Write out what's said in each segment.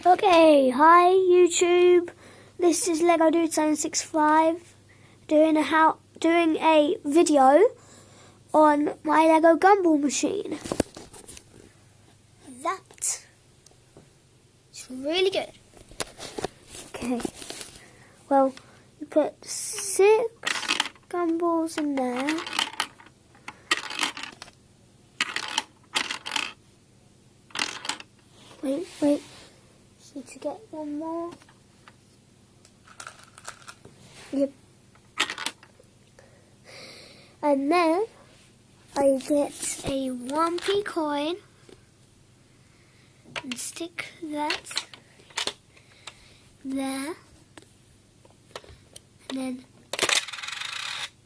Okay, hi YouTube. This is Lego Dude 765 doing a video on my Lego gumball machine. That is really good. Okay, well, you put 6 gumballs in there. Wait. Need to get one more. Yep. And then I get a 1p coin and stick that there, and then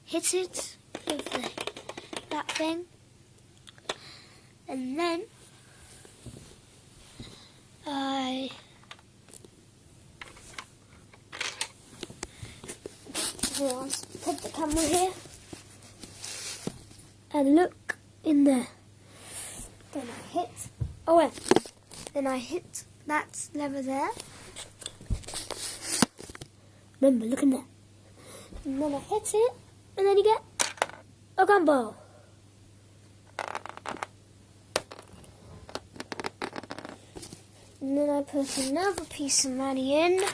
hit it with that thing, and then let's put the camera here and look in there. Then I hit that lever there. Remember, look in there. And then I hit it, and then you get a gumball. And then I put another piece of money in.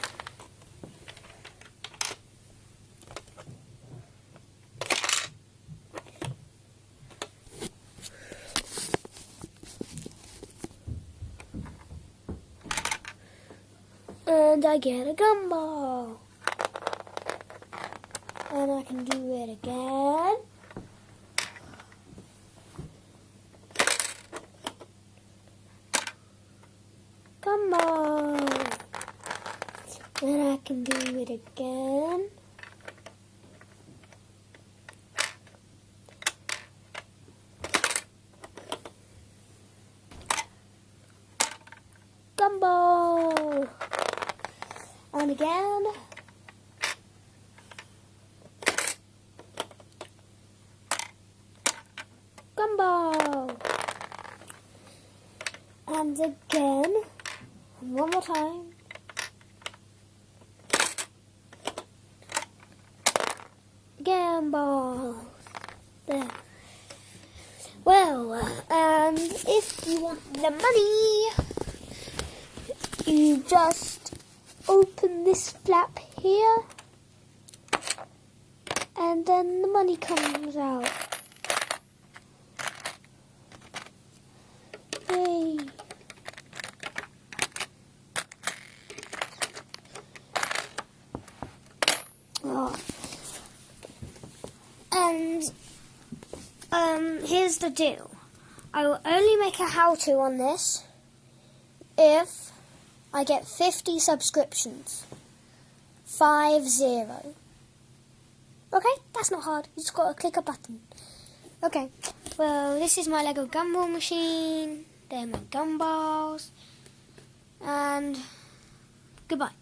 And I get a gumball. And I can do it again. Gumball. And I can do it again. Gumball. And again. Gumball. And again. And one more time. Gumball. There. Well, and if you want the money, you just open this flap here, and then the money comes out. Yay! Oh. And here's the deal. I will only make a how-to on this if I get 50 subscriptions. 50. Okay, that's not hard. You just gotta click a button. Okay, well, this is my Lego gumball machine. They're my gumballs. And goodbye.